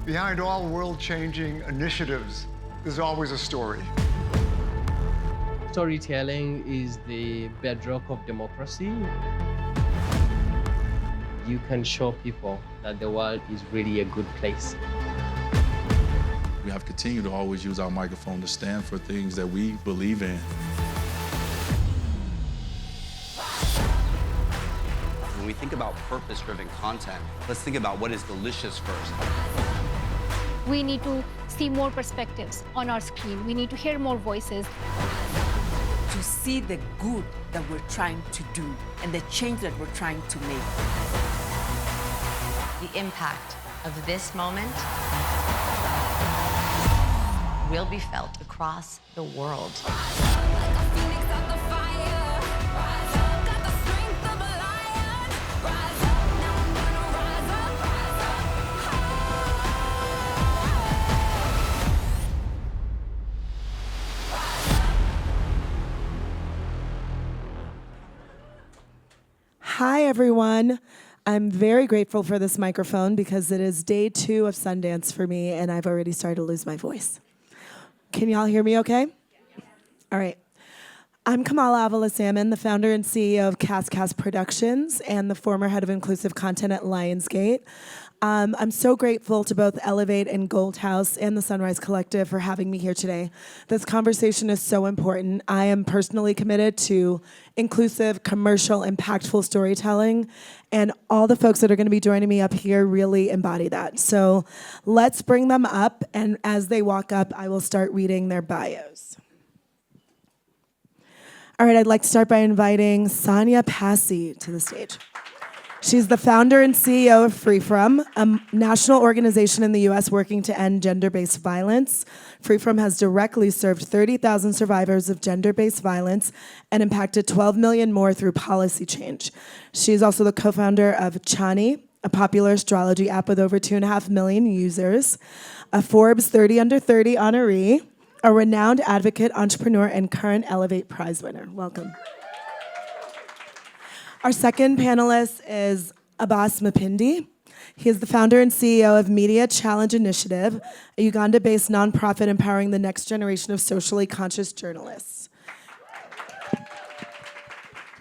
Behind all world-changing initiatives, there's always a story. Storytelling is the bedrock of democracy. You can show people that the world is really a good place. We have to continue to always use our microphone to stand for things that we believe in. When we think about purpose-driven content, let's think about what is delicious first. We need to see more perspectives on our screen. We need to hear more voices. To see the good that we're trying to do and the change that we're trying to make. The impact of this moment will be felt across the world. Hi, everyone. I'm very grateful for this microphone because it is day 2 of Sundance for me, and I've already started to lose my voice. Can y'all hear me okay? All right. I'm Kamala Avila-Salmon, the founder and CEO of Kas Kas Productions and the former head of inclusive content at Lionsgate. I'm so grateful to both Elevate and Gold House and the Sunrise Collective for having me here today. This conversation is so important. I am personally committed to inclusive, commercial, impactful storytelling, and all the folks that are going to be joining me up here really embody that. So let's bring them up, and as they walk up, I will start reading their bios. All right, I'd like to start by inviting Sonya Passi to the stage. She's the founder and CEO of FreeFrom, a national organization in the US working to end gender-based violence. FreeFrom has directly served 30,000 survivors of gender-based violence and impacted 12 million more through policy change. She's also the co-founder of Chani, a popular astrology app with over 2.5 million users, a Forbes 30 Under 30 honoree, a renowned advocate, entrepreneur, and current Elevate Prize winner. Welcome. Our second panelist is Abaas Mpindi. He is the founder and CEO of Media Challenge Initiative, a Uganda-based nonprofit empowering the next generation of socially conscious journalists.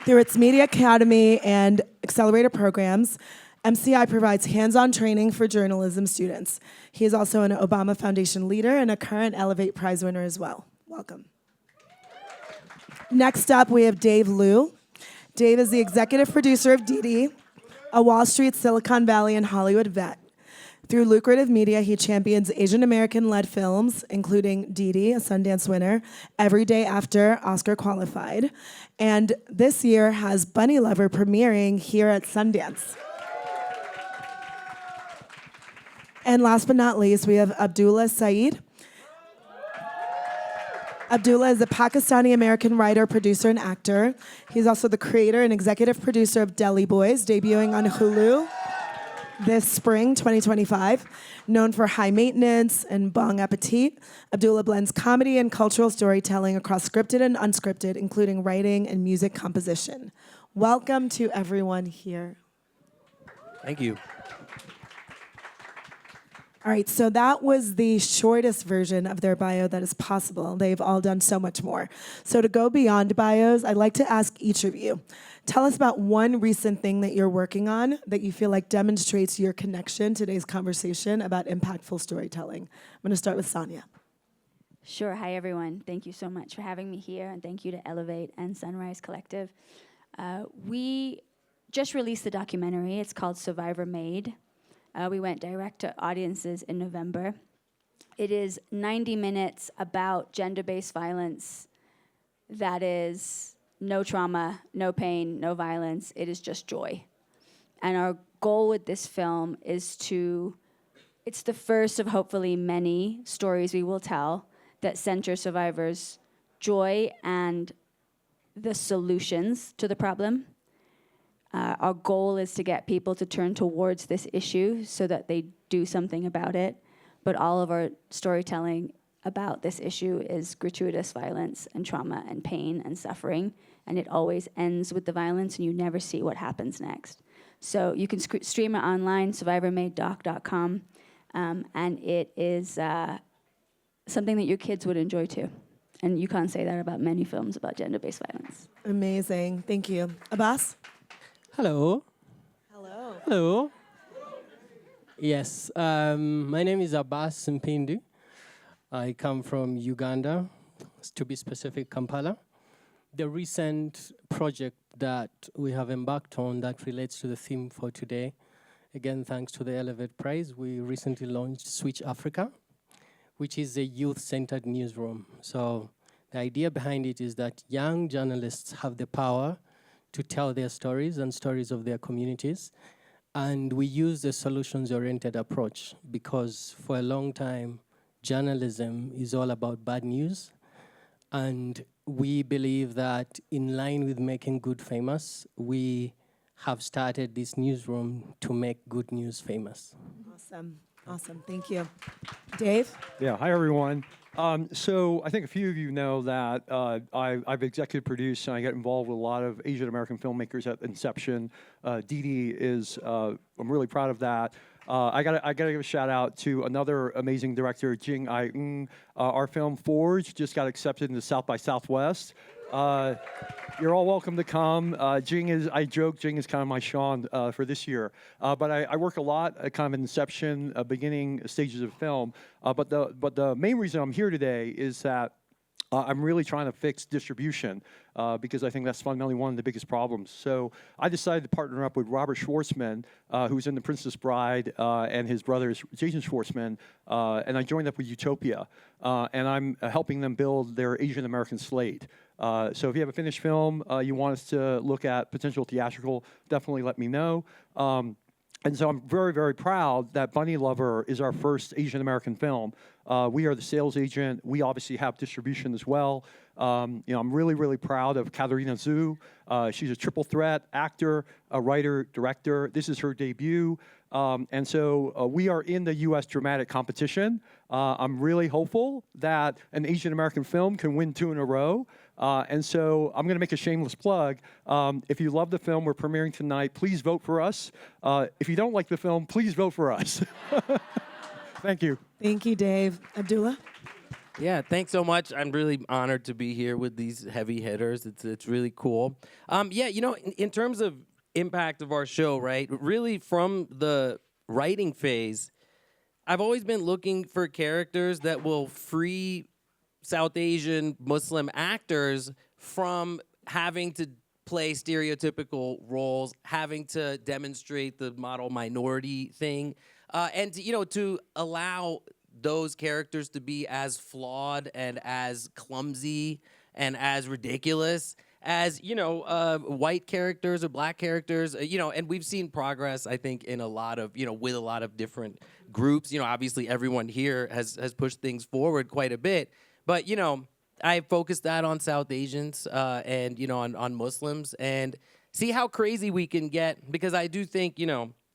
Through its Media Academy and Accelerator programs, MCI provides hands-on training for journalism students. He is also an Obama Foundation leader and a current Elevate Prize winner as well. Welcome. Next up, we have Dave Liu. Dave is the executive producer of DiDi, a Wall Street, Silicon Valley, and Hollywood vet. Through lucrative media, he champions Asian American-led films, including DiDi, a Sundance winner, Every Day After, Oscar qualified, and this year has Bunny Lover premiering here at Sundance. And last but not least, we have Abdullah Saeed. Abdullah is a Pakistani-American writer, producer, and actor. He's also the creator and executive producer of Deli Boys, debuting on Hulu this spring, 2025. Known for High Maintenance and Bon Appetit, Abdullah blends comedy and cultural storytelling across scripted and unscripted, including writing and music composition. Welcome to everyone here. Thank you. All right, so that was the shortest version of their bio that is possible. They've all done so much more. So to go beyond bios, I'd like to ask each of you, tell us about one recent thing that you're working on that you feel like demonstrates your connection to today's conversation about impactful storytelling. I'm gonna start with Sonya. Sure, hi everyone. Thank you so much for having me here, and thank you to Elevate and Sunrise Collective. We just released the documentary. It's called Survivor Made. We went direct to audiences in November. It is 90 minutes about gender-based violence that is no trauma, no pain, no violence. It is just joy. And our goal with this film is it's the first of hopefully many stories we will tell that center survivors' joy and the solutions to the problem. Our goal is to get people to turn towards this issue so that they do something about it. But all of our storytelling about this issue is gratuitous violence and trauma and pain and suffering. And it always ends with the violence, and you never see what happens next. So you can stream it online, survivormadedoc.com. and it is something that your kids would enjoy too. And you can't say that about many films about gender-based violence. Amazing. Thank you. Abaas? Hello. Hello. Hello. Yes, my name is Abaas Mpindi. I come from Uganda, to be specific, Kampala. The recent project that we have embarked on that relates to the theme for today, again, thanks to the Elevate Prize, we recently launched Switch Africa, which is a youth-centered newsroom. So the idea behind it is that young journalists have the power to tell their stories and stories of their communities. And we use a solutions-oriented approach because for a long time, journalism is all about bad news. And we believe that in line with making good famous, we have started this newsroom to make good news famous. Awesome. Awesome. Thank you. Dave? Yeah. Hi, everyone. So I think a few of you know that I've executive produced and I get involved with a lot of Asian American filmmakers at inception. DiDi is, I'm really proud of that. I gotta give a shout out to another amazing director, Jing Ai-ng. Our film Forge just got accepted into South by Southwest. You're all welcome to come. Jing is kind of my Sean for this year. But I work a lot at kind of inception, beginning stages of film. But the main reason I'm here today is that I'm really trying to fix distribution because I think that's fundamentally one of the biggest problems. So I decided to partner up with Robert Schwartzman, who's in The Princess Bride, and his brother is Jason Schwartzman, and I joined up with Utopia, and I'm helping them build their Asian American slate. So if you have a finished film you want us to look at potential theatrical, definitely let me know. And so I'm very, very proud that Bunny Lover is our first Asian American film. We are the sales agent. We obviously have distribution as well. I'm really, really proud of Katarina Zhu. She's a triple threat actor, a writer, director. This is her debut. And so we are in the U.S. dramatic competition. I'm really hopeful that an Asian American film can win 2 in a row. And so I'm going to make a shameless plug. If you love the film, we're premiering tonight. Please vote for us. If you don't like the film, please vote for us. Thank you. Thank you, Dave. Abdullah? Yeah, thanks so much. I'm really honored to be here with these heavy hitters. It's really cool. Yeah, in terms of impact of our show, right? Really from the writing phase, I've always been looking for characters that will free South Asian Muslim actors from having to play stereotypical roles, having to demonstrate the model minority thing, and to allow those characters to be as flawed and as clumsy and as ridiculous as white characters or black characters, and we've seen progress, I think, in a lot of with a lot of different groups. Obviously everyone here has pushed things forward quite a bit. But, I focused that on South Asians and, on Muslims and see how crazy we can get. Because I do think,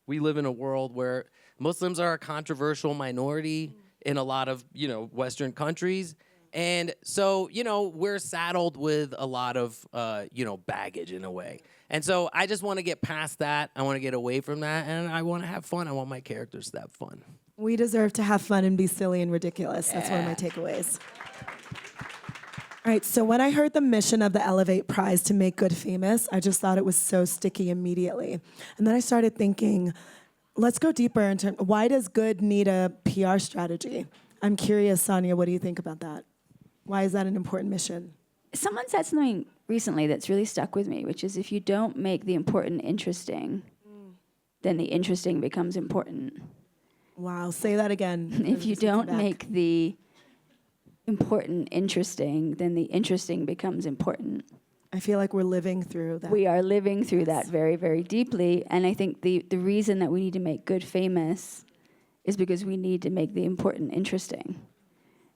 we live in a world where Muslims are a controversial minority in a lot of, Western countries. And so, we're saddled with a lot of, baggage in a way. And so I just want to get past that. I want to get away from that. And I want to have fun. I want my characters to have fun. We deserve to have fun and be silly and ridiculous. That's one of my takeaways. All right, so when I heard the mission of the Elevate Prize to make good famous, I just thought it was so sticky immediately. And then I started thinking, let's go deeper in terms, why does good need a PR strategy? I'm curious, Sonya, what do you think about that? Why is that an important mission? Someone said something recently that's really stuck with me, which is if you don't make the important interesting, then the interesting becomes important. Wow, say that again. If you don't make the important interesting, then the interesting becomes important. I feel like we're living through that. We are living through that very, very deeply. And I think the reason that we need to make good famous is because we need to make the important interesting.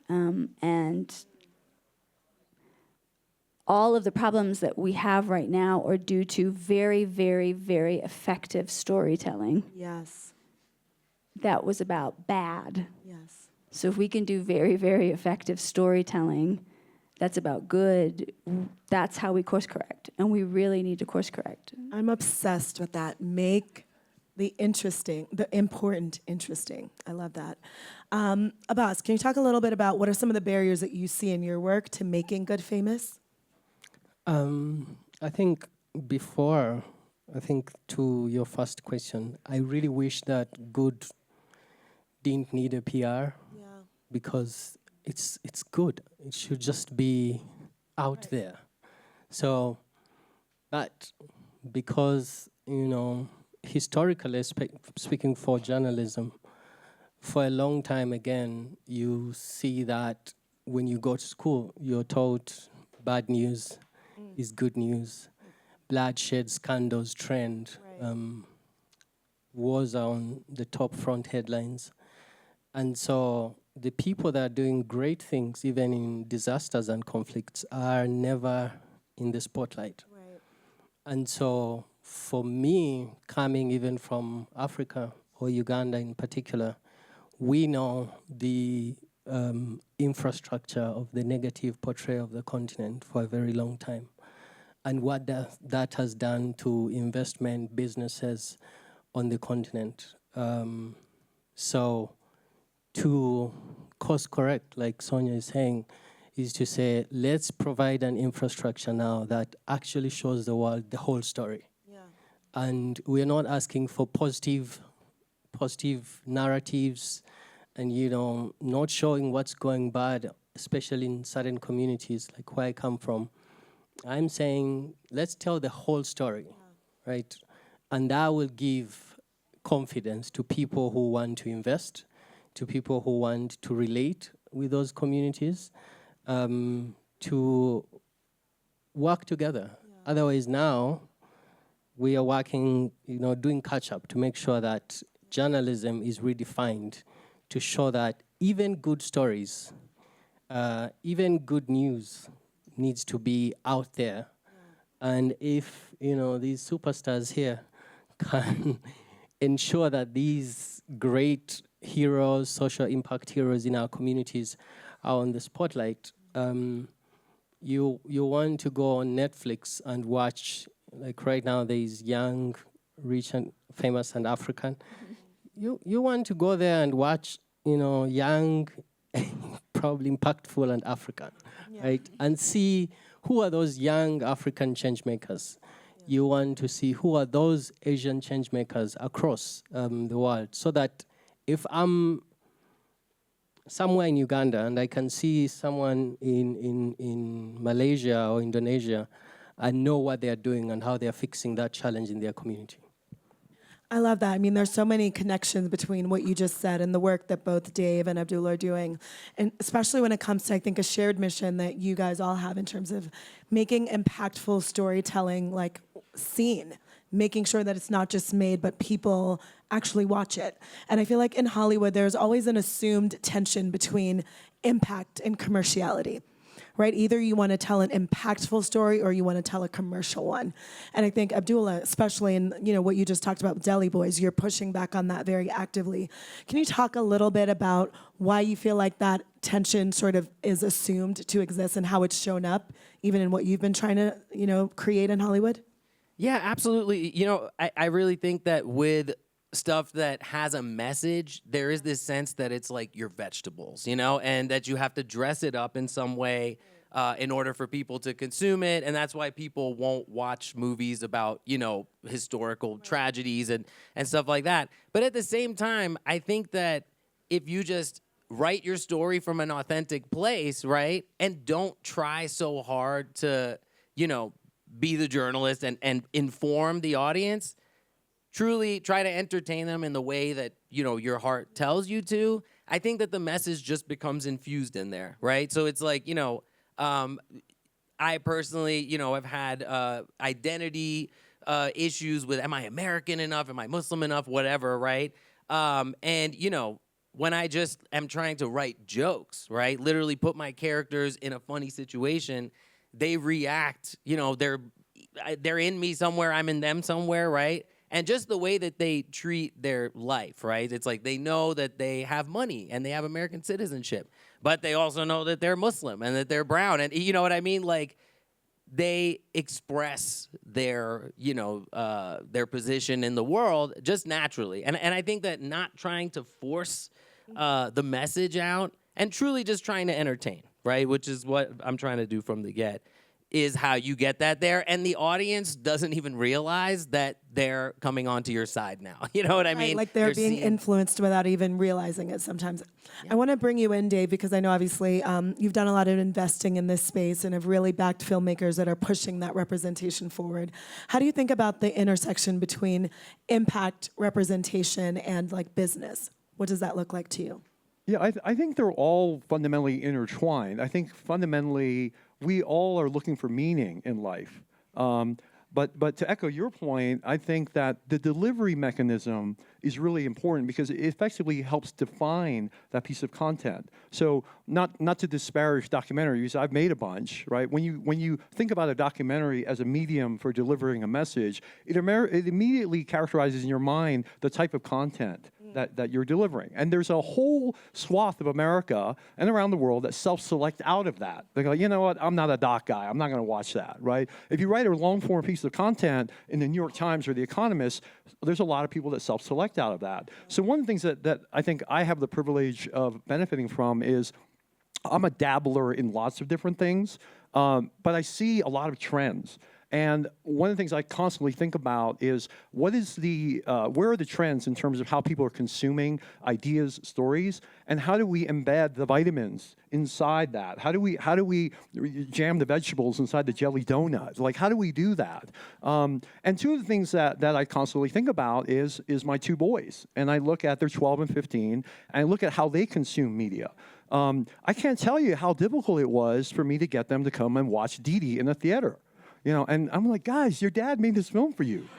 And all of the problems that we have right now are due to very, very, very effective storytelling. Yes. That was about bad. Yes. So if we can do very, very effective storytelling that's about good, that's how we course correct. And we really need to course correct. I'm obsessed with that. Make The interesting, the important, interesting. I love that. Abaas, can you talk a little bit about what are some of the barriers that you see in your work to making good famous? I think to your first question, I really wish that good didn't need a PR because it's good. It should just be out there. So, but because, historically speaking for journalism, for a long time again, you see that when you go to school, you're taught bad news is good news. Bloodshed, scandals, trend, wars are on the top front headlines. And so the people that are doing great things, even in disasters and conflicts, are never in the spotlight. Right. And so for me, coming even from Africa or Uganda in particular, we know the infrastructure of the negative portrayal of the continent for a very long time. And what that has done to investment businesses on the continent. So to course correct, like Sonya is saying, is to say, let's provide an infrastructure now that actually shows the world the whole story. Yeah. And we're not asking for positive narratives and, not showing what's going bad, especially in certain communities like where I come from. I'm saying, let's tell the whole story, right? And that will give confidence to people who want to invest, to people who want to relate with those communities, to work together. Yeah. Otherwise now, we are working, doing catch-up to make sure that journalism is redefined to show that even good stories, even good news needs to be out there. Yeah. And if, these superstars here can ensure that these great heroes, social impact heroes in our communities are on the spotlight, you want to go on Netflix and watch, like right now there's Young, Rich and Famous and African. You want to go there and watch, young, probably impactful and African, right? And see who are those young African change makers. Yeah. You want to see who are those Asian change makers across the world, so that if I'm somewhere in Uganda and I can see someone in Malaysia or Indonesia, I know what they're doing and how they're fixing that challenge in their community. I love that. I mean, there's so many connections between what you just said and the work that both Dave and Abdullah are doing, and especially when it comes to, I think, a shared mission that you guys all have in terms of making impactful storytelling seen, making sure that it's not just made, but people actually watch it. And I feel like in Hollywood, there's always an assumed tension between impact and commerciality. Right? Either you want to tell an impactful story or you want to tell a commercial one. And I think Abdullah, especially in what you just talked about with Deli Boys, you're pushing back on that very actively. Can you talk a little bit about why you feel like that tension sort of is assumed to exist and how it's shown up even in what you've been trying to, create in Hollywood? Yeah, absolutely. I really think that with stuff that has a message, there is this sense that it's like your vegetables, and that you have to dress it up in some way in order for people to consume it. And that's why people won't watch movies about, historical tragedies and stuff like that. But at the same time, I think that if you just write your story from an authentic place, right, and don't try so hard to, be the journalist and inform the audience, truly try to entertain them in the way that, your heart tells you to, I think that the message just becomes infused in there, right? So it's like, I personally, have had identity issues with, am I American enough? Am I Muslim enough? Whatever, right? And, when I just am trying to write jokes, right? Literally put my characters in a funny situation, they react, they're in me somewhere, I'm in them somewhere, right? And just the way that they treat their life, right? It's like they know that they have money and they have American citizenship, but they also know that they're Muslim and that they're brown. And you know what I mean? Like, they express their, you know, their position in the world just naturally. And I think that not trying to force the message out and truly just trying to entertain, right, which is what I'm trying to do from the get, is how you get that there. And the audience doesn't even realize that they're coming onto your side now. You know what I mean? Right, like they're being influenced without even realizing it sometimes. I want to bring you in, Dave, because I know obviously you've done a lot of investing in this space and have really backed filmmakers that are pushing that representation forward. How do you think about the intersection between impact, representation, and like business? What does that look like to you? Yeah, I think they're all fundamentally intertwined. I think fundamentally we all are looking for meaning in life. But to echo your point, I think that the delivery mechanism is really important because it effectively helps define that piece of content. So not to disparage documentaries, I've made a bunch, right? When you think about a documentary as a medium for delivering a message, it immediately characterizes in your mind the type of content that you're delivering. And there's a whole swath of America and around the world that self-select out of that. They go, you know what, I'm not a doc guy, I'm not gonna watch that, right? If you write a long-form piece of content in the New York Times or The Economist, there's a lot of people that self-select out of that. So one of the things that I think I have the privilege of benefiting from is I'm a dabbler in lots of different things, but I see a lot of trends. And one of the things I constantly think about is what is where are the trends in terms of how people are consuming ideas, stories, and how do we embed the vitamins inside that? How do we jam the vegetables inside the jelly donut? Like, how do we do that? And two of the things that I constantly think about is my two boys, and I look at they're 12 and 15, and I look at how they consume media. I can't tell you how difficult it was for me to get them to come and watch DiDi in the theater. You know, and I'm like, guys, your dad made this film for you.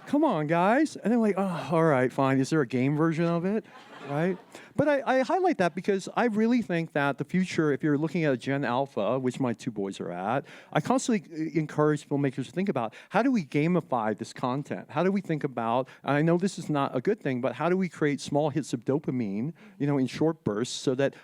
Come on, guys. And they're like, oh, all right, fine. Is there a game version of it? Right? But I highlight that because I really think that the future, if you're looking at a Gen Alpha, which my two boys are at, I constantly encourage filmmakers to think about how do we gamify this content? How do we think about, and I know this is not a good thing, but how do we create small hits of dopamine, you know, in short bursts so that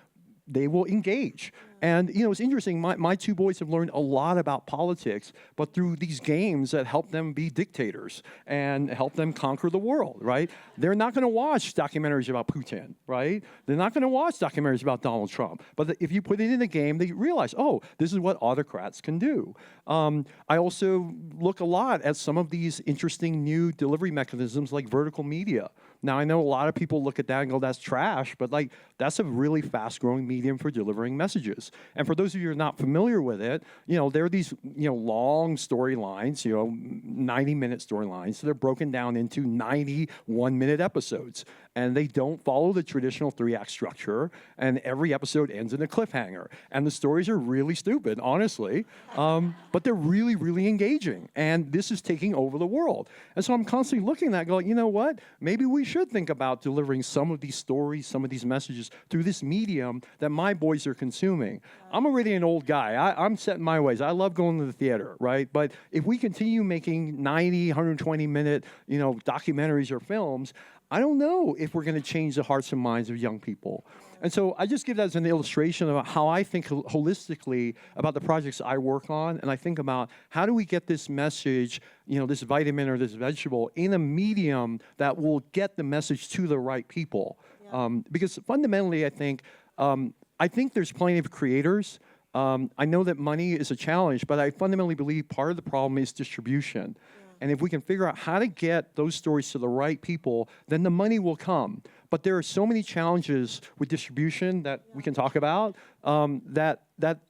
they will engage. And, you know, it's interesting, my two boys have learned a lot about politics, but through these games that help them be dictators and help them conquer the world, right? They're not going to watch documentaries about Putin, right? They're not going to watch documentaries about Donald Trump. But if you put it in a game, they realize, oh, this is what autocrats can do. I also look a lot at some of these interesting new delivery mechanisms like vertical media. Now, I know a lot of people look at that and go, that's trash, but like that's a really fast-growing medium for delivering messages. And for those of you who are not familiar with it, you know, there are these, you know, long storylines, you know, 90-minute storylines. So they're broken down into 91-minute episodes. And they don't follow the traditional 3-act structure. And every episode ends in a cliffhanger. And the stories are really stupid, honestly. But they're really, really engaging. And this is taking over the world. And so I'm constantly looking at that going, you know what? Maybe we should think about delivering some of these stories, some of these messages through this medium that my boys are consuming. I'm already an old guy. I'm set in my ways. I love going to the theater, right? But if we continue making 90, 120-minute, you know, documentaries or films, I don't know if we're going to change the hearts and minds of young people. And so I just give that as an illustration of how I think holistically about the projects I work on. And I think about how do we get this message, you know, this vitamin or this vegetable in a medium that will get the message to the right people. Yeah. Because fundamentally, I think there's plenty of creators. I know that money is a challenge, but I fundamentally believe part of the problem is distribution. And if we can figure out how to get those stories to the right people, then the money will come. But there are so many challenges with distribution that we can talk about that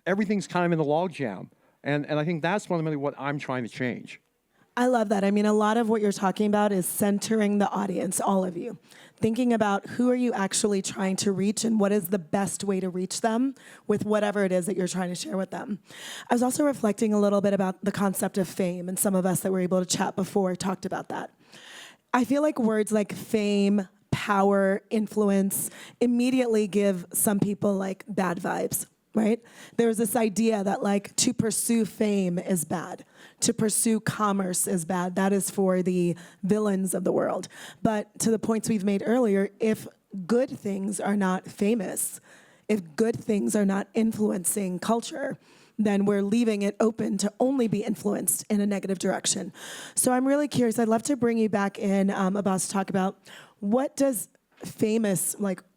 everything's kind of in the logjam. And I think that's fundamentally what I'm trying to change. I love that. I mean, a lot of what you're talking about is centering the audience, all of you. Thinking about who are you actually trying to reach and what is the best way to reach them with whatever it is that you're trying to share with them. I was also reflecting a little bit about the concept of fame, and some of us that were able to chat before talked about that. I feel like words like fame, power, influence immediately give some people like bad vibes. Right? There's this idea that like to pursue fame is bad. To pursue commerce is bad. That is for the villains of the world. But to the points we've made earlier, if good things are not famous, if good things are not influencing culture, then we're leaving it open to only be influenced in a negative direction. So I'm really curious. I'd love to bring you back in, Abaas, to talk about what does famous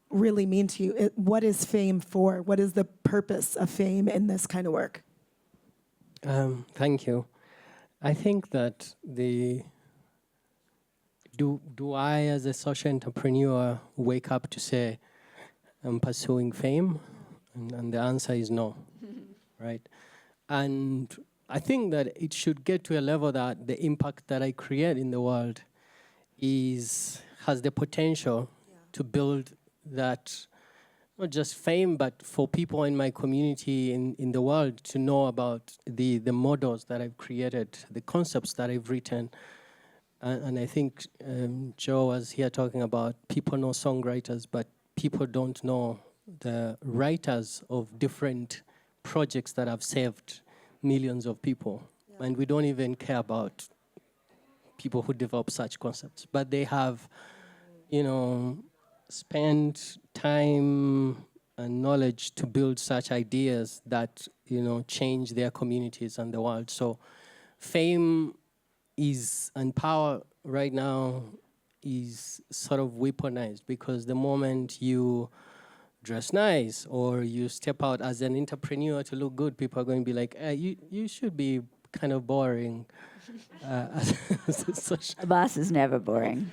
really mean to you? What is fame for? What is the purpose of fame in this kind of work? Thank you. I think that do I, as a social entrepreneur, wake up to say, I'm pursuing fame? And the answer is no, right? And I think that it should get to a level that the impact that I create in the world has the potential to build that, not just fame, but for people in my community in the world to know about the models that I've created, the concepts that I've written. And I think Joe was here talking about people know songwriters, but people don't know the writers of different projects that have saved millions of people. Yeah. And we don't even care about people who develop such concepts. But they have, spent time and knowledge to build such ideas that, change their communities and the world. So fame and power right now is sort of weaponized, because the moment you dress nice or you step out as an entrepreneur to look good, people are going to be like, you should be kind of boring. Abaas is never boring.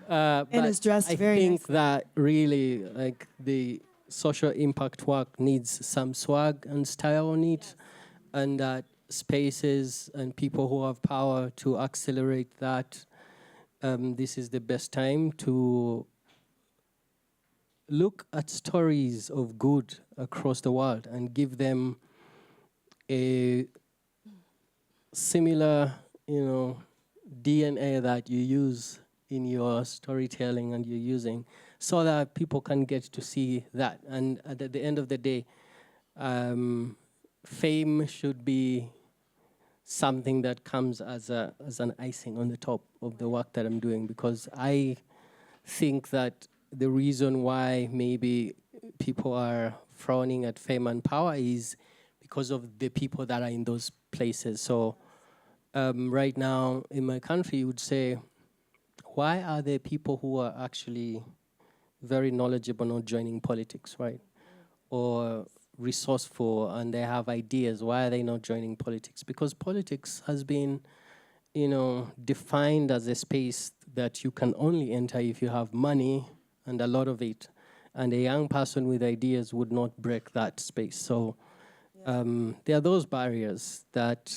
And is dressed very nice. I think that really, the social impact work needs some swag and style on it, and that spaces and people who have power to accelerate that. This is the best time to look at stories of good across the world and give them a similar, DNA that you use in your storytelling and you're using, so that people can get to see that. And at the end of the day, fame should be something that comes as an icing on the top of the work that I'm doing, because I think that the reason why maybe people are frowning at fame and power is because of the people that are in those places. So right now in my country, you would say, why are there people who are actually very knowledgeable not joining politics, right? Or resourceful and they have ideas, why are they not joining politics? Because politics has been, defined as a space that you can only enter if you have money and a lot of it. And a young person with ideas would not break that space. So there are those barriers that,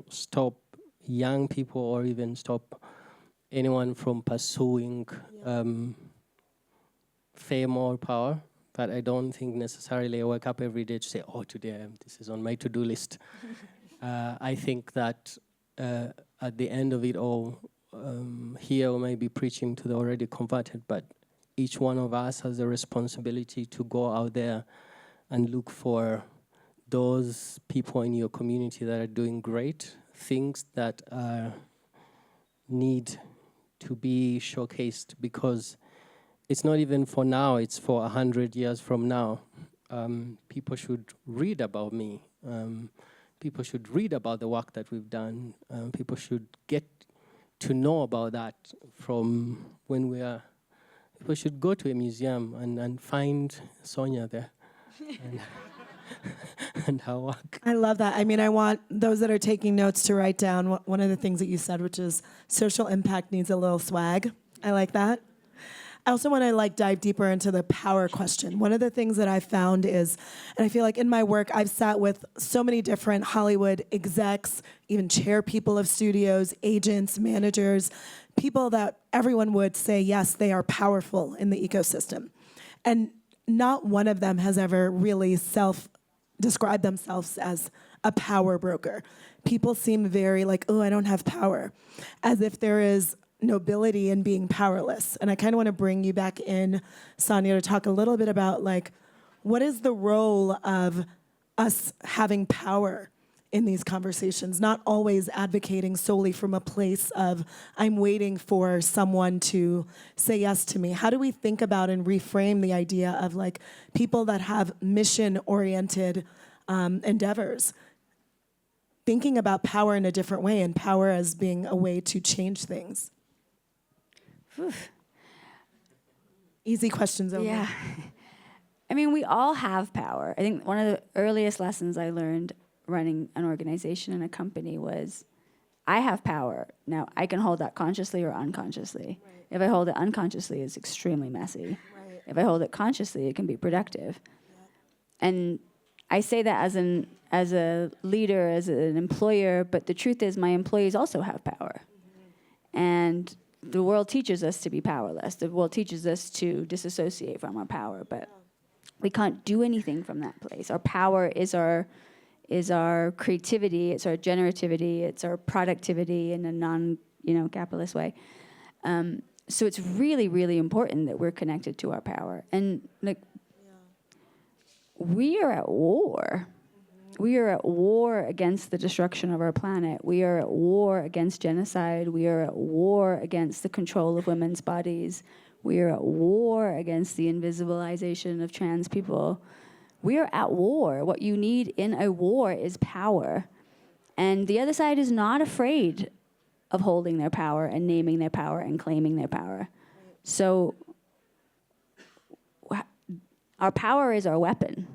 stop young people or even stop anyone from pursuing fame or power. But I don't think necessarily I wake up every day to say, today this is on my to-do list. I think that at the end of it all, here we may be preaching to the already converted, but each one of us has a responsibility to go out there and look for those people in your community that are doing great things that need to be showcased, because it's not even for now, it's for 100 years from now. People should read about me. People should read about the work that we've done. People should get to know about that from when we are. People should go to a museum and find Sonya there and her work. I love that. I mean, I want those that are taking notes to write down one of the things that you said, which is social impact needs a little swag. I like that. I also want to dive deeper into the power question. One of the things that I found is, and I feel like in my work, I've sat with so many different Hollywood execs, even chair people of studios, agents, managers, people that everyone would say, yes, they are powerful in the ecosystem. And not one of them has ever really described themselves as a power broker. People seem very I don't have power, as if there is nobility in being powerless. And I kind of want to bring you back in, Sonya, to talk a little bit about what is the role of us having power in these conversations, not always advocating solely from a place of I'm waiting for someone to say yes to me. How do we think about and reframe the idea of people that have mission-oriented endeavors. Thinking about power in a different way and power as being a way to change things. Easy questions over. Yeah. I mean, we all have power. I think one of the earliest lessons I learned running an organization and a company was I have power. Now, I can hold that consciously or unconsciously. Right. If I hold it unconsciously, it's extremely messy. Right. If I hold it consciously, it can be productive. Yeah. And I say that as a leader, as an employer, but the truth is my employees also have power. Mm-hmm. And the world teaches us to be powerless. The world teaches us to disassociate from our power, but we can't do anything from that place. Our power is our creativity, it's our generativity, it's our productivity in a non-capitalist way. So it's really, really important that we're connected to our power. And we are at war. We are at war against the destruction of our planet. We are at war against genocide. We are at war against the control of women's bodies. We are at war against the invisibilization of trans people. We are at war. What you need in a war is power. And the other side is not afraid of holding their power and naming their power and claiming their power. So our power is our weapon.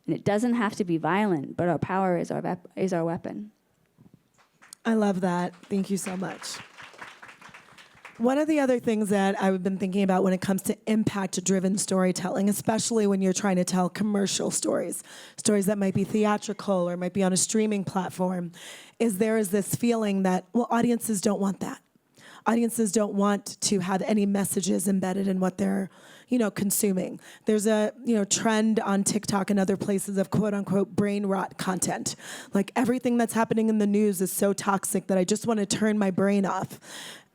And it doesn't have to be violent, but our power is our weapon. I love that. Thank you so much. One of the other things that I've been thinking about when it comes to impact-driven storytelling, especially when you're trying to tell commercial stories that might be theatrical or might be on a streaming platform, is there is this feeling that, well, audiences don't want that. Audiences don't want to have any messages embedded in what they're consuming. There's a trend on TikTok and other places of quote unquote brain rot content. Like everything that's happening in the news is so toxic that I just want to turn my brain off.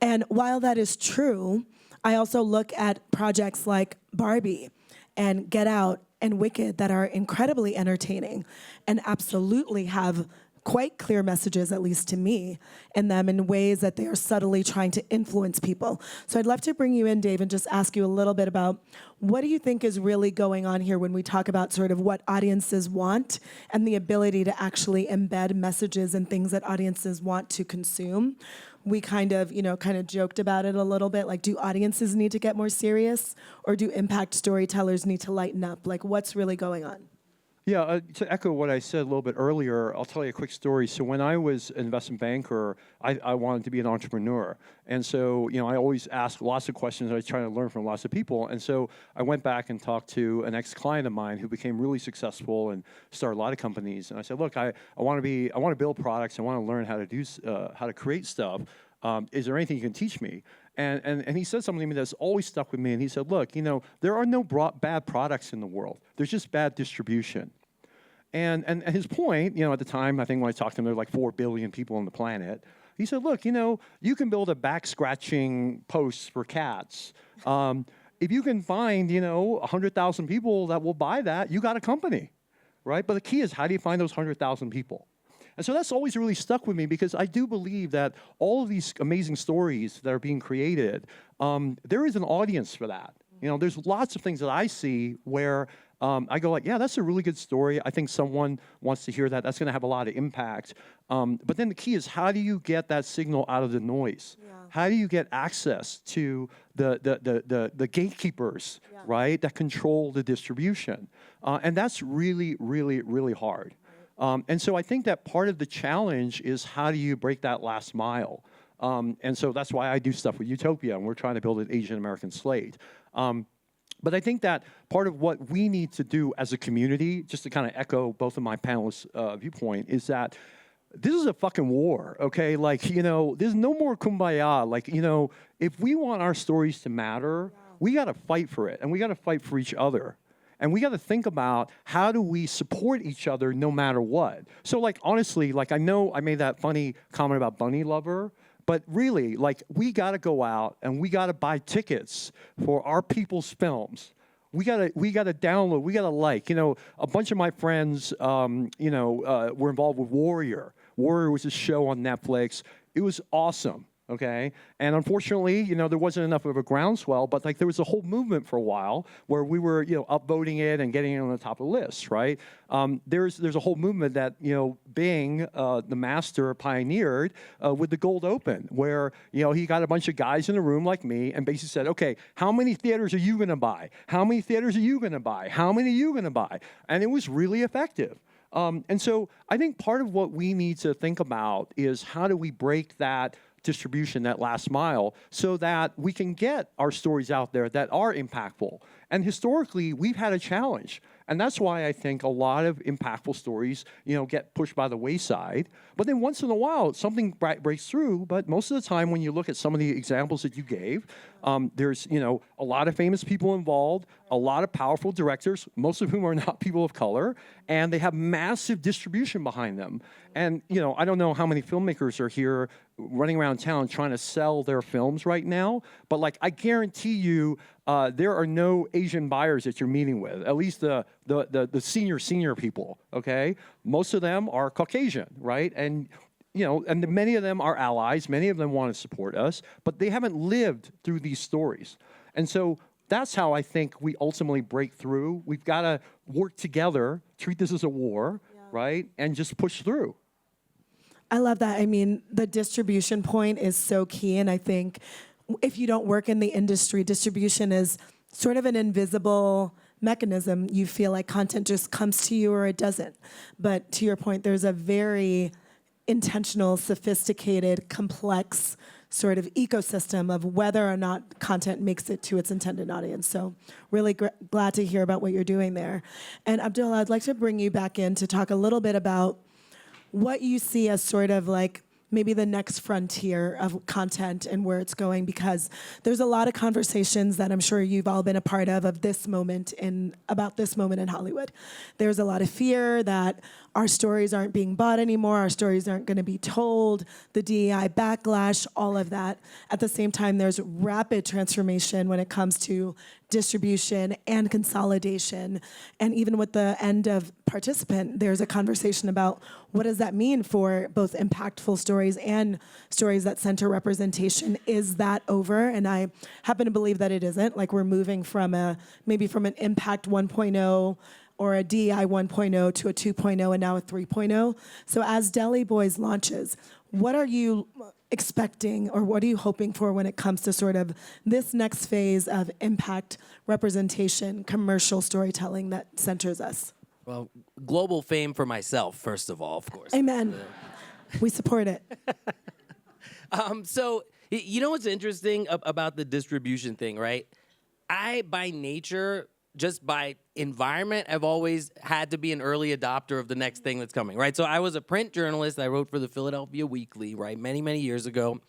And while that is true, I also look at projects like Barbie and Get Out and Wicked that are incredibly entertaining and absolutely have quite clear messages, at least to me, in them in ways that they are subtly trying to influence people. So I'd love to bring you in, Dave, and just ask you a little bit about what do you think is really going on here when we talk about sort of what audiences want and the ability to actually embed messages and things that audiences want to consume. We kind of joked about it a little bit, like do audiences need to get more serious or do impact storytellers need to lighten up? Like what's really going on? Yeah, to echo what I said a little bit earlier, I'll tell you a quick story. So when I was an investment banker, I wanted to be an entrepreneur. And so, I always ask lots of questions. I was trying to learn from lots of people. And so I went back and talked to an ex-client of mine who became really successful and started a lot of companies. And I said, look, I want to build products. I want to learn how to create stuff. Is there anything you can teach me? And he said something to me that's always stuck with me. And he said, look, there are no bad products in the world. There's just bad distribution. And his point, at the time, I think when I talked to him, there were like 4 billion people on the planet. He said, look, you can build a back-scratching post for cats. If you can find, 100,000 people that will buy that, you got a company, right? But the key is, how do you find those 100,000 people? And so that's always really stuck with me because I do believe that all of these amazing stories that are being created, there is an audience for that. There's lots of things that I see where I go like, yeah, that's a really good story. I think someone wants to hear that. That's going to have a lot of impact. But then the key is, how do you get that signal out of the noise? Yeah. How do you get access to the gatekeepers, right, that control the distribution? And that's really, really, really hard. And so I think that part of the challenge is, how do you break that last mile? And so that's why I do stuff with Utopia, and we're trying to build an Asian American slate. But I think that part of what we need to do as a community, just to kind of echo both of my panelists' viewpoint, is that this is a fucking war, okay? Like, there's no more kumbaya. Like, if we want our stories to matter, we got to fight for it, and we got to fight for each other. And we got to think about, how do we support each other no matter what? So, like, honestly, like, I know I made that funny comment about Bunny Lover, but really, like, we got to go out and we got to buy tickets for our people's films. We got to download, we got to like. A bunch of my friends, were involved with Warrior. Warrior was a show on Netflix. It was awesome. okay? And unfortunately, you know, there wasn't enough of a groundswell, but like there was a whole movement for a while where we were, you know, upvoting it and getting it on the top of the list, right? There's a whole movement that, you know, Bing, the master, pioneered with the Gold Open, where, you know, he got a bunch of guys in a room like me and basically said, okay, how many theaters are you gonna buy? How many theaters are you gonna buy? How many are you gonna buy? And it was really effective. And so I think part of what we need to think about is how do we break that distribution, that last mile, so that we can get our stories out there that are impactful. And historically, we've had a challenge. And that's why I think a lot of impactful stories, you know, get pushed by the wayside. But then once in a while, something breaks through. But most of the time, when you look at some of the examples that you gave, there's, you know, a lot of famous people involved, a lot of powerful directors, most of whom are not people of color, and they have massive distribution behind them. And, you know, I don't know how many filmmakers are here running around town trying to sell their films right now, but like I guarantee you, there are no Asian buyers that you're meeting with, at least the senior people, okay? Most of them are Caucasian, right? And, you know, and many of them are allies, many of them want to support us, but they haven't lived through these stories. And so that's how I think we ultimately break through. We've got to work together, treat this as a war, right? And just push through. I love that. I mean, the distribution point is so key, and I think if you don't work in the industry, distribution is sort of an invisible mechanism. You feel like content just comes to you or it doesn't. But to your point, there's a very intentional, sophisticated, complex sort of ecosystem of whether or not content makes it to its intended audience. So really glad to hear about what you're doing there. And Abdullah, I'd like to bring you back in to talk a little bit about what you see as sort of like maybe the next frontier of content and where it's going, because there's a lot of conversations that I'm sure you've all been a part of this moment about this moment in Hollywood. There's a lot of fear that our stories aren't being bought anymore, our stories aren't going to be told, the DEI backlash, all of that. At the same time, there's rapid transformation when it comes to distribution and consolidation. And even with the end of Participant, there's a conversation about what does that mean for both impactful stories and stories that center representation. Is that over? And I happen to believe that it isn't. Like we're moving from maybe from an Impact 1.0 or a DEI 1.0 to a 2.0 and now a 3.0. So as Deli Boys launches, what are you expecting or what are you hoping for when it comes to sort of this next phase of impact, representation, commercial storytelling that centers us? Well, global fame for myself, first of all, of course. Amen. We support it. So, you know what's interesting about the distribution thing, right? I, by nature, just by environment, I've always had to be an early adopter of the next thing that's coming, right? So I was a print journalist. I wrote for the Philadelphia Weekly, right, many, many years ago.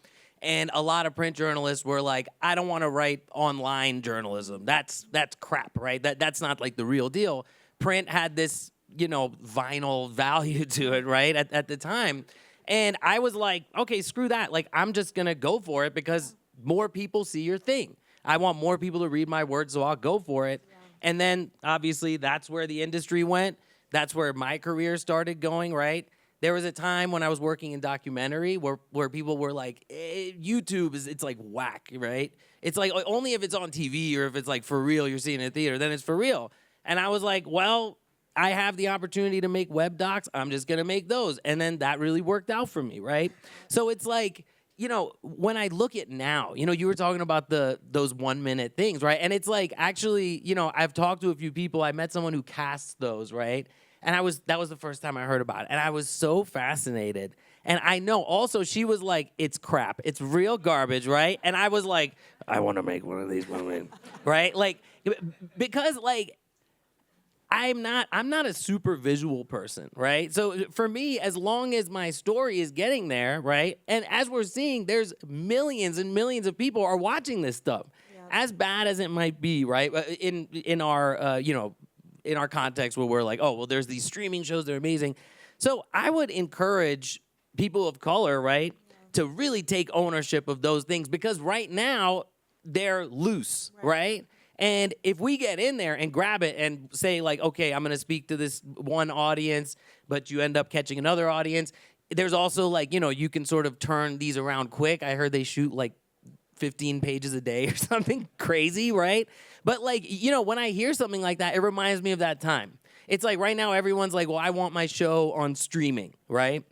And a lot of print journalists were like, I don't want to write online journalism. That's crap, right? That's not like the real deal. Print had this, you know, vinyl value to it, right, at the time. And I was like, okay, screw that. Like, I'm just going to go for it because more people see your thing. I want more people to read my words, so I'll go for it. Yeah. And then, obviously, that's where the industry went. That's where my career started going, right? There was a time when I was working in documentary where people were like, YouTube it's like whack, right? It's like only if it's on TV or if it's like for real, you're seeing it in a theater, then it's for real. And I was like, well, I have the opportunity to make web docs. I'm just going to make those. And then that really worked out for me, right? So it's like, you know, when I look at now, you know, you were talking about those 1 minute things, right? And it's like, actually, you know, I've talked to a few people. I met someone who casts those, right? And that was the first time I heard about it. And I was so fascinated. And I know also she was like, it's crap. It's real garbage, right? And I was like, I want to make one of these women, right? Like, because like, I'm not a super visual person, right? So for me, as long as my story is getting there, right? And as we're seeing, there's millions and millions of people are watching this stuff. Yeah. As bad as it might be, right? In our you know, in our context where we're like, oh, well, there's these streaming shows, they're amazing. So I would encourage people of color, right, to really take ownership of those things because right now they're loose, right? And if we get in there and grab it and say like, okay, I'm going to speak to this one audience, but you end up catching another audience, there's also like, you know, you can sort of turn these around quick. I heard they shoot like 15 pages a day or something crazy, right? But like, you know, when I hear something like that, it reminds me of that time. It's like right now everyone's like, well, I want my show on streaming, right?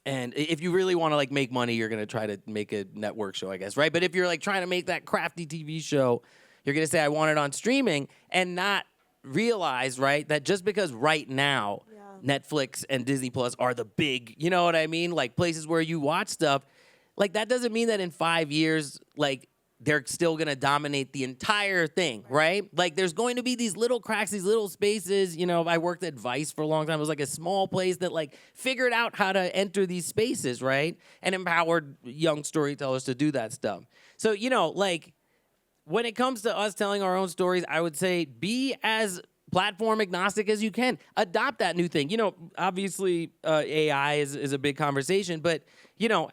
And if you really want to like make money, you're going to try to make a network show, I guess, right? But if you're like trying to make that crafty TV show, you're going to say, I want it on streaming, and not realize, right, that just because right now Netflix and Disney Plus are the big, you know what I mean? Like places where you watch stuff, like that doesn't mean that in 5 years, like they're still going to dominate the entire thing, right? Like there's going to be these little cracks, these little spaces. You know, I worked at Vice for a long time. It was like a small place that like figured out how to enter these spaces, right? And empowered young storytellers to do that stuff. So, you know, like when it comes to us telling our own stories, I would say be as platform agnostic as you can. Adopt that new thing. You know, obviously AI is a big conversation, but, you know,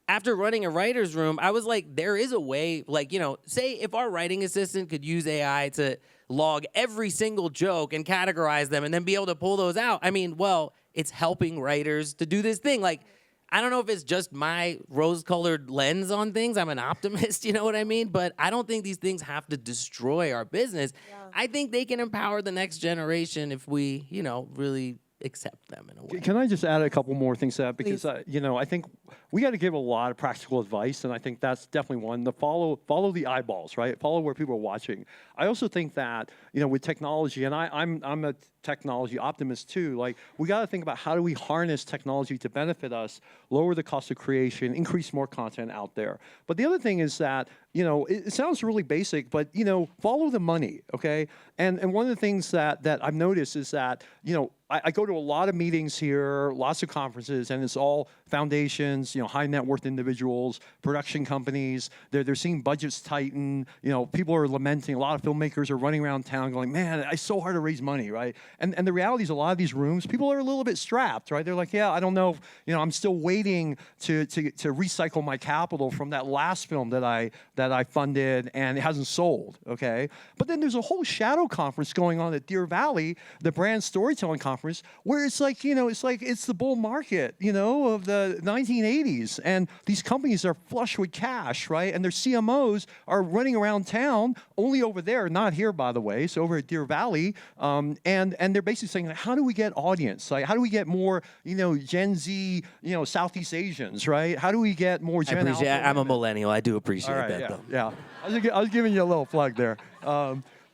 after running a writer's room, I was like, there is a way, like, you know, say if our writing assistant could use AI to log every single joke and categorize them and then be able to pull those out. I mean, well, it's helping writers to do this thing. Like, I don't know if it's just my rose-colored lens on things. I'm an optimist, you know what I mean? But I don't think these things have to destroy our business. Yeah. I think they can empower the next generation if we, you know, really accept them in a way. Can I just add a couple more things to that? Because, you know, I think we got to give a lot of practical advice, and I think that's definitely one. To follow the eyeballs, right? Follow where people are watching. I also think that, you know, with technology, and I'm a technology optimist too, like we got to think about how do we harness technology to benefit us, lower the cost of creation, increase more content out there. But the other thing is that, you know, it sounds really basic, but, you know, follow the money, okay? And one of the things that I've noticed is that, you know, I go to a lot of meetings here, lots of conferences, and it's all foundations, you know, high net worth individuals, production companies. They're seeing budgets tighten. You know, people are lamenting. A lot of filmmakers are running around town going, man, it's so hard to raise money, right? And the reality is a lot of these rooms, people are a little bit strapped, right? They're like, yeah, I don't know, you know, I'm still waiting to recycle my capital from that last film that I funded and it hasn't sold, okay? But then there's a whole shadow conference going on at Deer Valley, the brand storytelling conference, where it's like, you know, it's the bull market, you know, of the 1980s. And these companies are flush with cash, right? And their CMOs are running around town, only over there, not here, by the way, so over at Deer Valley. And they're basically saying, how do we get audience? Like, how do we get more, you know, Gen Z, you know, Southeast Asians, right? How do we get more Gen Alpha? I'm a millennial. I do appreciate right, that, yeah, though. Yeah. I was giving you a little plug there.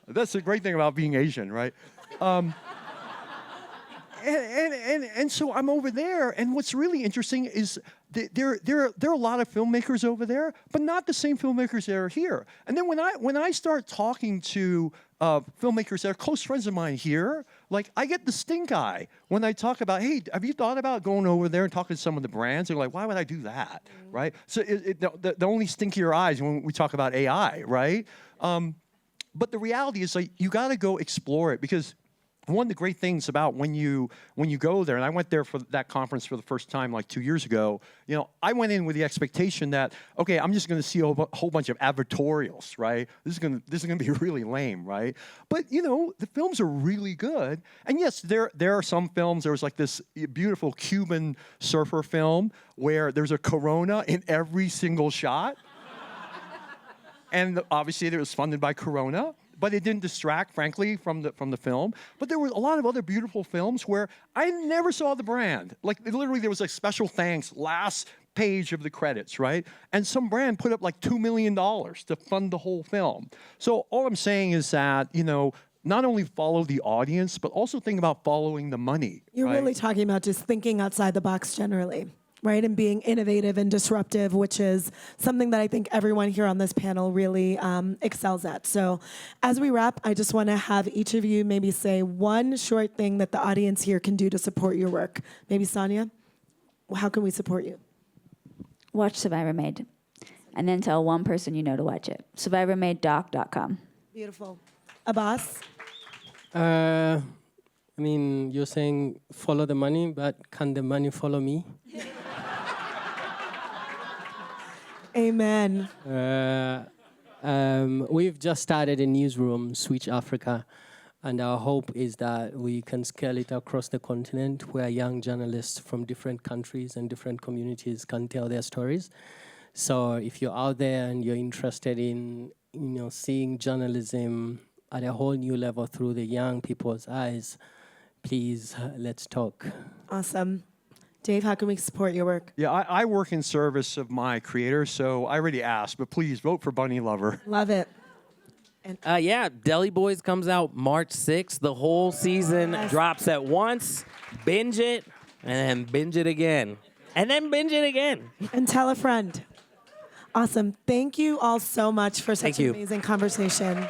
That's the great thing about being Asian, right? And so I'm over there, and what's really interesting is there are a lot of filmmakers over there, but not the same filmmakers that are here. And then when I start talking to filmmakers that are close friends of mine here, like I get the stink eye when I talk about, hey, have you thought about going over there and talking to some of the brands? They're like, why would I do that, right? So the only stinkier eyes when we talk about AI, right? But the reality is, like, you got to go explore it, because one of the great things about when you go there, and I went there for that conference for the first time like 2 years ago, you know, I went in with the expectation that, okay, I'm just going to see a whole bunch of advertorials, right? This is going to be really lame, right? But, you know, the films are really good. And yes, there are some films. There was like this beautiful Cuban surfer film where there's a Corona in every single shot. And obviously it was funded by Corona. But it didn't distract, frankly, from the film. But there were a lot of other beautiful films where I never saw the brand. Like, literally, there was like special thanks, last page of the credits, right? And some brand put up like $2 million to fund the whole film. So all I'm saying is that, you know, not only follow the audience, but also think about following the money. You're right? really talking about just thinking outside the box generally. Right, and being innovative and disruptive, which is something that I think everyone here on this panel really excels at. So as we wrap, I just want to have each of you maybe say one short thing that the audience here can do to support your work. Maybe Sonya, how can we support you? Watch Survivor Made, and then tell one person you know to watch it. SurvivorMadeDoc.com. Beautiful. Abaas? I mean, you're saying follow the money, but can the money follow me? Amen. We've just started a newsroom, Switch Africa. And our hope is that we can scale it across the continent where young journalists from different countries and different communities can tell their stories. So if you're out there and you're interested in, seeing journalism at a whole new level through the young people's eyes, please, let's talk. Awesome. Dave, how can we support your work? Yeah, I work in service of my creators, so I already asked, but please vote for Bunny Lover. Love it. Yeah, Deli Boys comes out March 6th. The whole season drops at once. Binge it, and then binge it again. And then binge it again. And tell a friend. Awesome. Thank you all so much for such an amazing conversation.